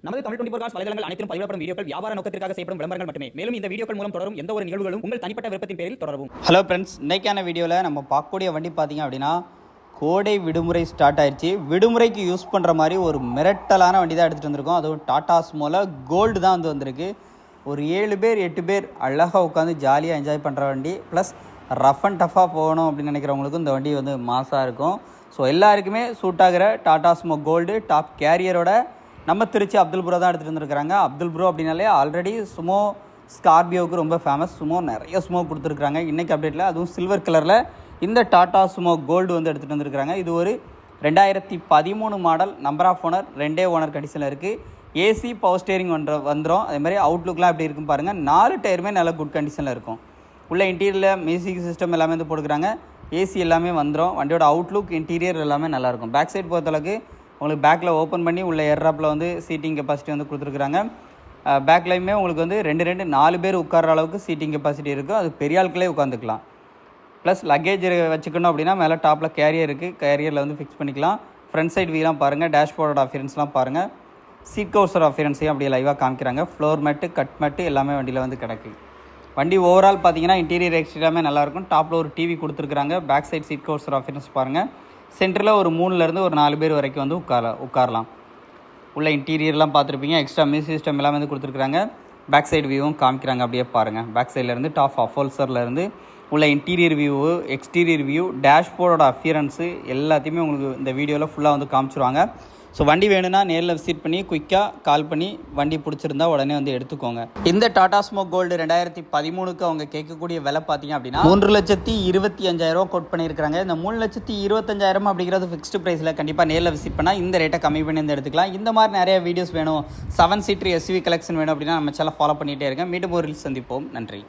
நமது தமிழ் 24 காஸ் வலைதளங்கள் அனைத்தும் பதிவிடப்படும் வீடியோக்கள் வியாபார நோக்கத்திற்காக செய்யப்படும் விளம்பரங்கள் மட்டுமே. மேலும் இந்த வீடியோக்கள் மூலம் தொடரும் எந்த ஒரு நிகழ்வுகளும் உங்கள் தனிப்பட்ட விருப்பத்தின் பேரில் தொடரவும். ஹலோ ஃப்ரெண்ட்ஸ், இன்றைக்கான வீடியோவில் நம்ம பார்க்கக்கூடிய வண்டி பார்த்தீங்க அப்படின்னா கோடை விடுமுறை ஸ்டார்ட் ஆயிடுச்சு. விடுமுறைக்கு யூஸ் பண்ணுற மாதிரி ஒரு மிரட்டலான வண்டி தான் எடுத்துகிட்டு வந்திருக்கோம். அதுவும் டாடா ஸ்மோல கோல்டு தான் வந்திருக்கு. ஒரு 7 பேர் 8 பேர் அழகாக உட்காந்து ஜாலியாக என்ஜாய் பண்ணுற வண்டி. ப்ளஸ் ரஃப் அண்ட் டஃபாக போகணும் அப்படின்னு நினைக்கிறவங்களுக்கும் இந்த வண்டி மாசாக இருக்கும். ஸோ எல்லாருக்குமே சூட் ஆகிற டாடா ஸ்மோ கோல்டு டாப் கேரியரோட நம்ம திருச்சி அப்துல் ப்ரோ தான் எடுத்துகிட்டு வந்துருக்காங்க. அப்துல் ப்ரோ அப்படின்னாலே ஆல்ரெடி சுமோ ஸ்கார்பியோவுக்கு ரொம்ப ஃபேமஸ். சுமோ நிறைய சுமோ கொடுத்துருக்காங்க. இன்றைக்கி அப்டேட்டில் அதுவும் சில்வர் கலரில் இந்த டாடா சுமோ கோல்டு எடுத்துகிட்டு வந்திருக்காங்க. இது ஒரு 2013 model. Number of owner 2 owner கண்டிஷனில் இருக்குது. ஏசி பவர் ஸ்டேரிங் வந்துடும். அதே மாதிரி அவுட்லுக்லாம் எப்படி இருக்குன்னு பாருங்கள். 4 டயருமே நல்ல குட் கண்டிஷனில் இருக்கும். உள்ள இன்டீரியரில் மியூசிக் சிஸ்டம் எல்லாமே போட்டுக்கிறாங்க. ஏசி எல்லாமே வந்துடும். வண்டியோட அவுட்லுக் இன்டீரியர் எல்லாமே நல்லாயிருக்கும். பேக் சைட் பொறுத்தளவுக்கு உங்களுக்கு பேக்கில் ஓப்பன் பண்ணி உள்ள ஏர்ராப்பில் சீட்டிங் கெப்பாசிட்டி கொடுத்துருக்குறாங்க. பேக்லையுமே உங்களுக்கு 4 பேர் உட்கார்ற அளவுக்கு சீட்டிங் கெப்பாசிட்டி இருக்கும். அது பெரிய ஆட்களே உட்காந்துக்கலாம். ப்ளஸ் லக்கேஜ் வச்சுக்கணும் அப்படின்னா மேலே டாப்பில் கேரியர் இருக்குது. கேரியரில் ஃபிக்ஸ் பண்ணிக்கலாம். ஃப்ரண்ட் சைட் வீலாம் பாருங்கள். டேஷ்போர்டோட அஃபியரன்ஸ்லாம் பாருங்கள். சீட் கவர்ஸோட அஃபியரன்ஸையும் அப்படியே லைவாக காமிக்கிறாங்க. ஃப்ளோர் மேட்டு கட் மேட்டு எல்லாமே வண்டியில் கிடக்கு. வண்டி ஓவரால் பார்த்தீங்கன்னா இன்டீரியர் எக்ஸ்டீரியராமே நல்லாயிருக்கும். டாப்பில் ஒரு டிவி கொடுத்துருக்குறாங்க. பேக் சைட் சீட் கவர்ஸோட அஃபியரன்ஸ் பாருங்கள். சென்டரில் ஒரு 3லேருந்து ஒரு 4 பேர் வரைக்கும் உட்காரலாம். உள்ள இன்டீரியர்லாம் பார்த்துருப்பீங்க. எக்ஸ்ட்ரா மியூசிக் சிஸ்டம் எல்லாமே கொடுத்துருக்குறாங்க. பேக் சைடு வியூவும் காமிக்கிறாங்க. அப்படியே பாருங்கள். பேக் சைட்லேருந்து டாப் அஃபோல்சர்லேருந்து உள்ள இன்டீரியர் வியூ, எக்ஸ்டீரியர் வியூ, டேஷ்போர்டோட அஃபியரன்ஸு எல்லாத்தையுமே உங்களுக்கு இந்த வீடியோவில் ஃபுல்லாக காமிச்சிருவாங்க. ஸோ வண்டி வேணும்னா நேரில் விசிட் பண்ணி குயிக்காக கால் பண்ணி வண்டி பிடிச்சிருந்தா உடனே எடுத்துக்கோங்க. இந்த டாடா ஸ்மோ கோல்டு 2013க்கு அவங்க கேட்கக்கூடிய விலை பார்த்தீங்க அப்படின்னா 3,25,000 கோட் பண்ணியிருக்காங்க. இந்த 3,25,000 அப்படிங்கிறது ஃபிக்ஸ்டு ப்ரைஸில் கண்டிப்பாக நேரில் விசிட் பண்ணால் இந்த ரேட்டை கம்மி பண்ணி எடுத்துக்கலாம். இந்த மாதிரி நிறைய வீடியோஸ் வேணும், 7 சீட்டர் எஸ்யூவி கலெக்ஷன் வேணும் அப்படின்னா நம்ம சேனல் ஃபாலோ பண்ணிகிட்டே இருக்கேன். மீண்டும் ஒரு சந்திப்போம். நன்றி.